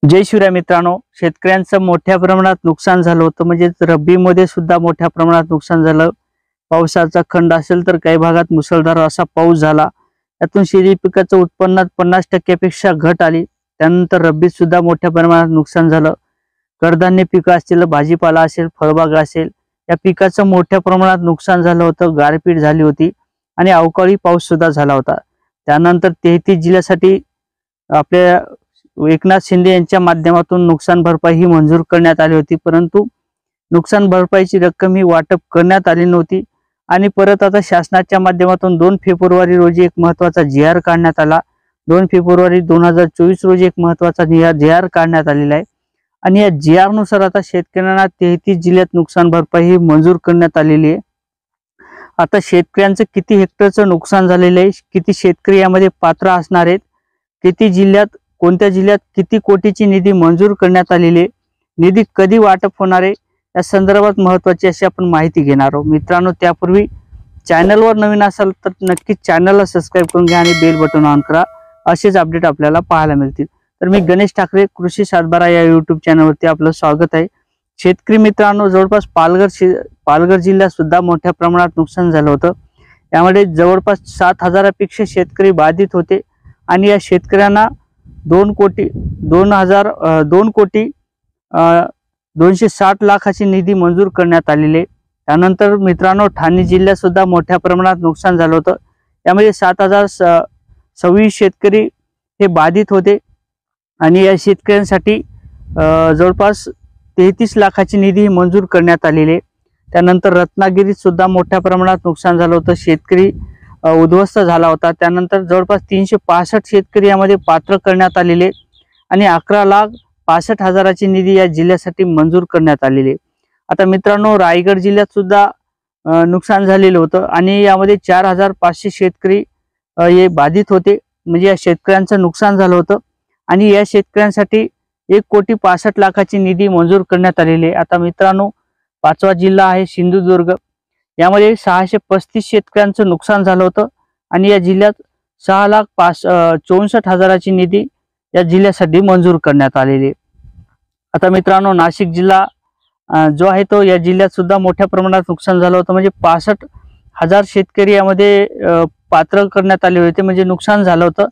जय शिवराय मित्रांनो, शेतकऱ्यांचं मोठ्या प्रमाणात नुकसान झालं होतं। म्हणजे रब्बीमध्ये सुद्धा मोठ्या प्रमाणात नुकसान झालं। पावसाचा खंड असेल तर काही भागात मुसळधार असा पाऊस झाला, त्यातून शेती पिकाचं उत्पन्नात 50% पेक्षा घट आली। त्यानंतर रब्बीत सुद्धा मोठ्या प्रमाणात नुकसान झालं। कडधान्य पिकं असतील, भाजीपाला असेल, फळबाग असेल, या पिकाचं मोठ्या प्रमाणात नुकसान झालं होतं। गारपीट झाली होती आणि अवकाळी पाऊस सुद्धा झाला होता। त्यानंतर 33 जिल्ह्यासाठी आपल्या एकनाथ शिंदे यांच्या माध्यमातून नुकसान भरपाई ही मंजूर करण्यात आली होती, परंतु नुकसान भरपाईची रक्कम ही वाटप करण्यात आली नव्हती। आणि परत आता शासनाच्या माध्यमातून 2 फेब्रुवारी रोजी एक महत्त्वाचा जी.आर. काढण्यात आला। 2 फेब्रुवारी 2024 रोजी एक महत्त्वाचा जी.आर. काढण्यात आलेला आहे आणि या जी.आर. नुसार आता शेतकऱ्यांना 33 जिल्ह्यात नुकसान भरपाई ही मंजूर करण्यात आलेली आहे। आता शेतकऱ्यांचं किती हेक्टरचं नुकसान झालेलं आहे, किती शेतकरी यामध्ये पात्र असणार आहेत, किती जिल्ह्यात, कोणत्या जिल्ह्यात किती कोटीची निधी मंजूर करण्यात आलेली आहे, निधी कधी वाटप होणार आहे, या संदर्भात महत्त्वाची अशी आपण माहिती घेणार आहोत। मित्रांनो, त्यापूर्वी चॅनलवर नवीन असाल तर नक्कीच चॅनलला सबस्क्राईब करून घ्या आणि बेल बटन ऑन करा। असेच अपडेट आपल्याला पाहायला मिळतील। तर मी गणेश ठाकरे, कृषी सातबारा या यूट्यूब चॅनलवरती आपलं स्वागत आहे। शेतकरी मित्रांनो, जवळपास पालघर जिल्ह्यात सुद्धा मोठ्या प्रमाणात नुकसान झालं होतं। यामध्ये जवळपास 7,000पेक्षा शेतकरी बाधित होते आणि या शेतकऱ्यांना 2 कोटी 260 लाखाची निधी मंजूर करण्यात आलेली आहे। त्यानंतर मित्रांनो, ठाणे जिल्ह्यात सुद्धा मोठ्या प्रमाणात नुकसान झालं होतं। यामध्ये 7,026 शेतकरी हे बाधित होते आणि या शेतकऱ्यांसाठी जवळपास 33 लाखाची निधी मंजूर करण्यात आलेली आहे। त्यानंतर रत्नागिरीत सुद्धा मोठ्या प्रमाणात नुकसान झालं होतं, शेतकरी उद्ध्वस्त झाला होता। त्यानंतर जवळपास 365 शेतकरी यामध्ये पात्र करण्यात आलेले आणि 11,65,000ची निधी या जिल्ह्यासाठी मंजूर करण्यात आलेली आहे। आता मित्रांनो, रायगड जिल्ह्यात सुद्धा नुकसान झालेलं होतं आणि यामध्ये 4,500 शेतकरी हे बाधित होते। म्हणजे या शेतकऱ्यांचं नुकसान झालं होतं आणि या शेतकऱ्यांसाठी 1,65,00,000ची निधी मंजूर करण्यात आलेली आहे। आता मित्रांनो, 5वा जिल्हा आहे सिंधुदुर्ग। यामध्ये 635 शेतकऱ्यांचं नुकसान झालं होतं आणि या जिल्ह्यात 6,64,000ची निधी या जिल्ह्यासाठी मंजूर करण्यात आलेली आहे। आता मित्रांनो, नाशिक जिल्हा जो आहे तो या जिल्ह्यात सुद्धा मोठ्या प्रमाणात नुकसान झालं होतं। म्हणजे 65,000 शेतकरी यामध्ये पात्र करण्यात आले होते, म्हणजे नुकसान झालं होतं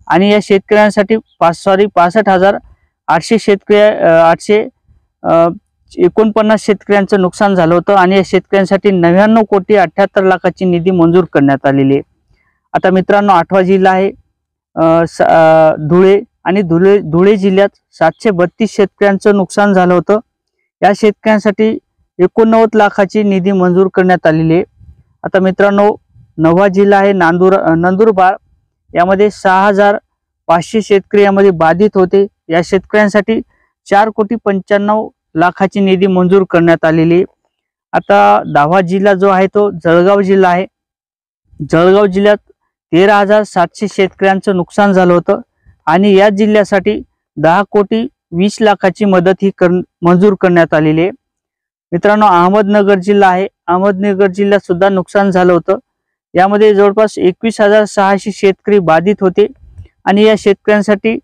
आणि या शेतकऱ्यांसाठी 65,800 शेतकरी 849 शेतकऱ्यांचं नुकसान झालं होतं आणि या शेतकऱ्यांसाठी 99,78,00,000ची निधी मंजूर करण्यात आलेली आहे। आता मित्रांनो, 8वा जिल्हा आहे धुळे आणि धुळे जिल्ह्यात 732 शेतकऱ्यांचं नुकसान झालं होतं। या शेतकऱ्यांसाठी 89 लाखाची निधी मंजूर करण्यात आलेली आहे। आता मित्रांनो, 9वा जिल्हा आहे नंदुरबार। यामध्ये 6,500 शेतकरी यामध्ये बाधित होते। या शेतकऱ्यांसाठी 4,95,00,000ची निधी मंजूर करण्यात आलेली आहे। आता 10वा जिल्हा जो आहे तो जळगाव जिल्हा आहे। जळगाव जिल्ह्यात 13,700 शेतकऱ्यांचं नुकसान झालं होतं आणि या जिल्ह्यासाठी 10,20,00,000ची मदत ही मंजूर करण्यात आलेली आहे। मित्रांनो, अहमदनगर जिल्हा आहे। अहमदनगर जिल्ह्यात सुद्धा नुकसान झालं होतं। यामध्ये जवळपास 21,600 शेतकरी बाधित होते आणि या शेतकऱ्यांसाठी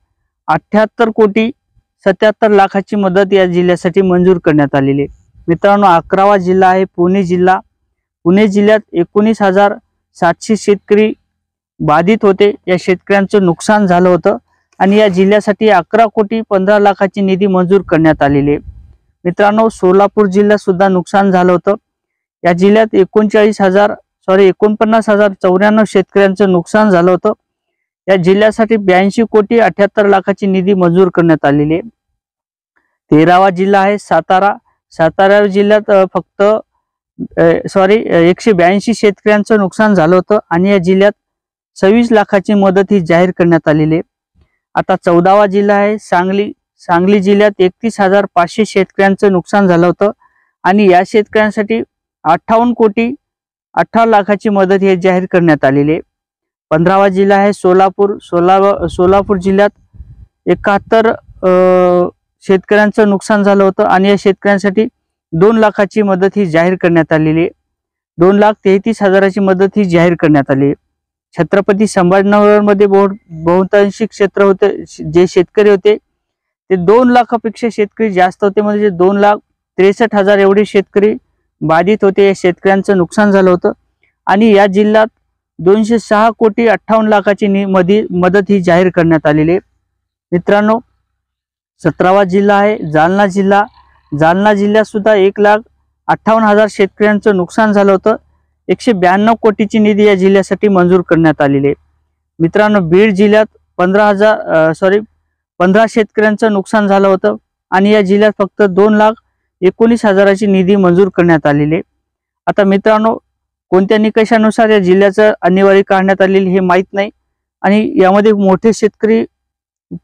78,77,00,000ची मदत या जिल्ह्यासाठी मंजूर करण्यात आलेली आहे। मित्रांनो, 11वा जिल्हा आहे पुणे जिल्हा। पुणे जिल्ह्यात 19,700 शेतकरी बाधित होते। या शेतकऱ्यांचं नुकसान झालं होतं आणि या जिल्ह्यासाठी 11,15,00,000ची निधी मंजूर करण्यात आलेली आहे। मित्रांनो, सोलापूर जिल्ह्यात सुद्धा नुकसान झालं होतं। या जिल्ह्यात 49,094 शेतकऱ्यांचं नुकसान झालं होतं। या जिल्ह्यासाठी 82,78,00,000ची निधी मंजूर करण्यात आलेली आहे। 13वा जिल्हा आहे सातारा। सातारा जिल्ह्यात 182 शेतकऱ्यांचं नुकसान झालं होतं आणि या जिल्ह्यात 26 लाखाची मदत ही जाहीर करण्यात आलेली आहे। आता 14वा जिल्हा आहे सांगली। सांगली जिल्ह्यात 31,500 शेतकऱ्यांचं नुकसान झालं होतं आणि या शेतकऱ्यांसाठी 58,18,00,000ची मदत ही जाहीर करण्यात आलेली आहे। 15वा जिल्हा आहे सोलापूर। सोलापूर जिल्ह्यात 71 शेतकऱ्यांचं नुकसान झालं होतं आणि या शेतकऱ्यांसाठी 2 लाखाची मदत ही जाहीर करण्यात आलेली आहे। 2,33,000ची मदत ही जाहीर करण्यात आली आहे। छत्रपती संभाजीनगरमध्ये बहुतांशी क्षेत्र होते जे शेतकरी होते ते 2 लाखापेक्षा शेतकरी जास्त होते, म्हणजे 2,63,000 एवढे शेतकरी बाधित होते. या शेतकऱ्यांचं नुकसान झालं होतं आणि या जिल्ह्यात 206,58,00,000ची मदत ही जाहीर करण्यात आलेली आहे. मित्रांनो, 17वा जिल्हा आहे जालना जिल्हा. जालना जिल्ह्यात सुद्धा 1,58,000 शेतकऱ्यांचं नुकसान झालं होतं. 192 कोटीची निधी या जिल्ह्यासाठी मंजूर करण्यात आलेली आहे. मित्रांनो, बीड जिल्ह्यात 15 शेतकऱ्यांचं नुकसान झालं होतं आणि या जिल्ह्यात फक्त 2,19,000ची निधी मंजूर करण्यात आलेली आहे. आता मित्रांनो, कोणत्या निकषानुसार या जिल्ह्याचं अनिवार्य काढण्यात आलेली हे माहीत नाही आणि यामध्ये मोठे शेतकरी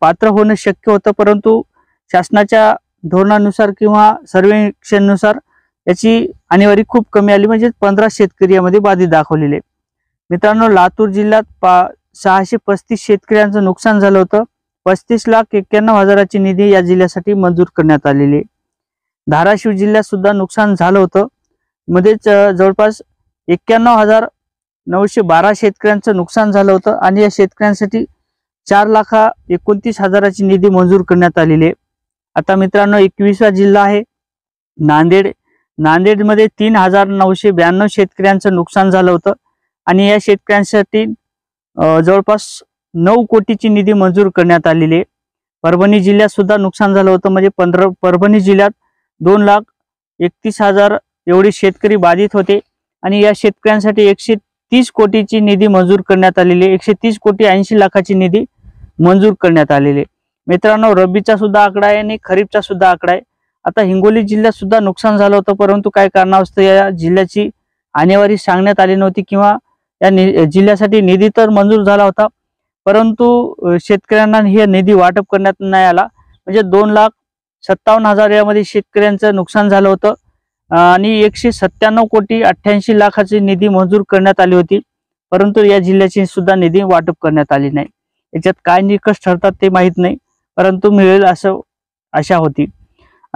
पात्र होणं शक्य होतं, परंतु शासनाच्या धोरणानुसार किंवा सर्वेक्षणानुसार याची अनिवार्य खूप कमी आली, म्हणजे 15 शेतकरी यामध्ये बाधित दाखवलेले. मित्रांनो, लातूर जिल्ह्यात 635 शेतकऱ्यांचं नुकसान झालं होतं. 35,91,000ची निधी या जिल्ह्यासाठी मंजूर करण्यात आलेली आहे. धाराशिव जिल्ह्यात सुद्धा नुकसान झालं होतं. मध्येच जवळपास 91,912 शेतकऱ्यांचं नुकसान झालं होतं आणि या शेतकऱ्यांसाठी 4,29,000ची निधी मंजूर करण्यात आलेली आहे. आता मित्रांनो, 21वा जिल्हा आहे नांदेड. नांदेडमध्ये 3,992 शेतकऱ्यांचं नुकसान झालं होतं आणि या शेतकऱ्यांसाठी जवळपास 9 कोटीची निधी मंजूर करण्यात आलेली आहे. परभणी जिल्ह्यात सुद्धा नुकसान झालं होतं, म्हणजे परभणी जिल्ह्यात 2,31,000 एवढे शेतकरी बाधित होते आणि या शेतकऱ्यांसाठी 130 कोटीची निधी मंजूर करण्यात आलेली आहे. 130,80,00,000ची निधी मंजूर करण्यात आलेली आहे. मित्रांनो, रब्बीचा सुद्धा आकडा आहे आणि खरीपचा सुद्धा आकडा आहे. आता हिंगोली जिल्ह्यात सुद्धा नुकसान झालं होतं, परंतु काय कारणास्तव या जिल्ह्याची आणेवारी सांगण्यात आली नव्हती किंवा या जिल्ह्यासाठी निधी तर मंजूर झाला होता, परंतु शेतकऱ्यांना हे निधी वाटप करण्यात नाही आला. म्हणजे 2,57,000 यामध्ये शेतकऱ्यांचं नुकसान झालं होतं आणि 197,88,00,000ची निधी मंजूर करण्यात आली होती, परंतु या जिल्ह्याची सुद्धा निधी वाटप करण्यात आली नाही. याच्यात काय निकष ठरतात ते माहीत नाही, परंतु मिळेल असं आशा होती.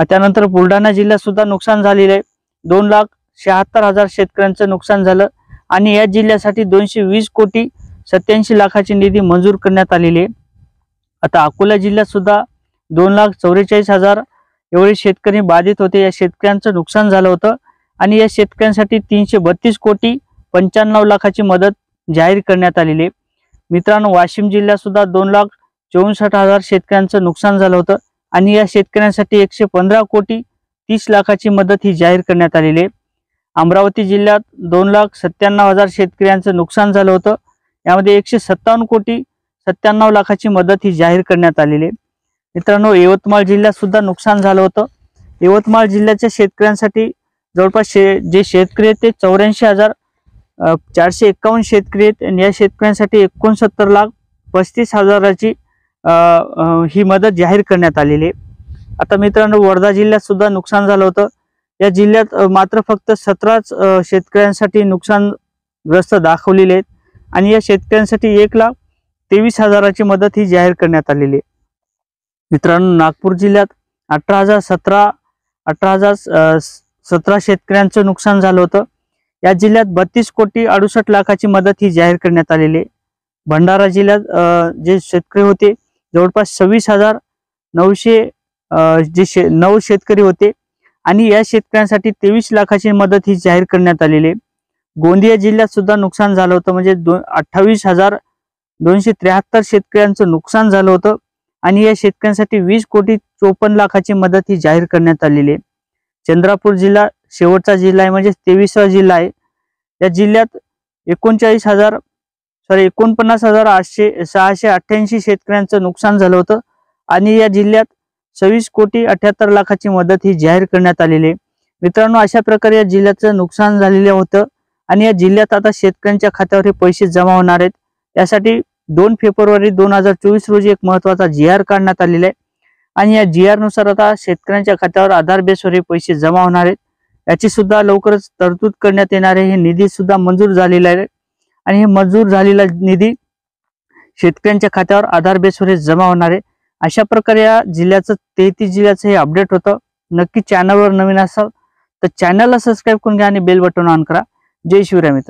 त्यानंतर बुलढाणा जिल्ह्यात सुद्धा नुकसान झालेलं आहे. 2,76,000 शेतकऱ्यांचं नुकसान झालं आणि या जिल्ह्यासाठी 220,87,00,000ची निधी मंजूर करण्यात आलेली आहे. आता अकोला जिल्ह्यात सुद्धा 2,44,000 एवढे शेतकरी बाधित होते. या शेतकऱ्यांचं नुकसान झालं होतं आणि या शेतकऱ्यांसाठी 332,95,00,000ची मदत जाहीर करण्यात आलेली आहे. मित्रांनो, वाशिम जिल्ह्यात सुद्धा 2,64,000 शेतकऱ्यांचं नुकसान झालं होतं आणि या शेतकऱ्यांसाठी 115,30,00,000ची मदत ही जाहीर करण्यात आलेली आहे. अमरावती जिल्ह्यात 2,97,000 शेतकऱ्यांचं नुकसान झालं होतं. यामध्ये 157,97,00,000ची मदत ही जाहीर करण्यात आलेली आहे. मित्रांनो, यवतमाळ जिल्ह्यात सुद्धा नुकसान झालं होतं. यवतमाळ जिल्ह्याच्या शेतकऱ्यांसाठी जवळपास जे शेतकरी आहेत ते 84,451 शेतकरी आहेत आणि या शेतकऱ्यांसाठी 69,35,000ची ही मदत जाहीर करण्यात आलेली आहे. आता मित्रांनो, वर्धा जिल्ह्यात सुद्धा नुकसान झालं होतं. या जिल्ह्यात मात्र फक्त 17 शेतकऱ्यांसाठी नुकसानग्रस्त दाखवलेले आहेत आणि या शेतकऱ्यांसाठी 1,23,000ची मदत ही जाहीर करण्यात आलेली आहे. मित्रांनो, नागपूर जिल्ह्यात 18,017 शेतकऱ्यांचं नुकसान झालं होतं. या जिल्ह्यात 32,68,00,000ची मदत ही जाहीर करण्यात आलेली आहे. भंडारा जिल्ह्यात जे शेतकरी होते जवळपास 26,909 शेतकरी होते आणि या शेतकऱ्यांसाठी 23,00,000ची मदत ही जाहीर करण्यात आलेली आहे. गोंदिया जिल्ह्यात सुद्धा नुकसान झालं होतं, म्हणजे 28,273 शेतकऱ्यांचं नुकसान झालं होतं आणि या शेतकऱ्यांसाठी 20,54,00,000ची मदत ही जाहीर करण्यात आलेली आहे. चंद्रपूर जिल्हा शेवटचा जिल्हा आहे, म्हणजे 23वा जिल्हा आहे. या जिल्ह्यात 49,688 शेतकऱ्यांचं नुकसान झालं होतं आणि या जिल्ह्यात 26,78,00,000ची मदत ही जाहीर करण्यात आलेली आहे. मित्रांनो, अशा प्रकारे या जिल्ह्याचं नुकसान झालेलं होतं आणि या जिल्ह्यात आता शेतकऱ्यांच्या खात्यावर हे पैसे जमा होणार आहेत. यासाठी 2 फेब्रुवारी 2024 रोजी एक महत्वाचा GR काढण्यात आलेला आहे आणि या GR नुसार आता शेतकऱ्यांच्या खात्यावर आधार बेसवर हे पैसे जमा होणार आहेत. याची सुद्धा लवकरच तरतूद करण्यात येणार आहे. हे निधी सुद्धा मंजूर झालेला आहे आणि हे मंजूर झालेला निधी शेतकऱ्यांच्या खात्यावर आधार बेसवर जमा होणार आहे. अशा प्रकारे या जिल्ह्याचं 33 जिल्ह्याचं हे अपडेट होतं. नक्की चॅनलवर नवीन असाल तर चॅनलला सबस्क्राईब करून घ्या आणि बेल बटन ऑन करा. जय शिवराय मित्र.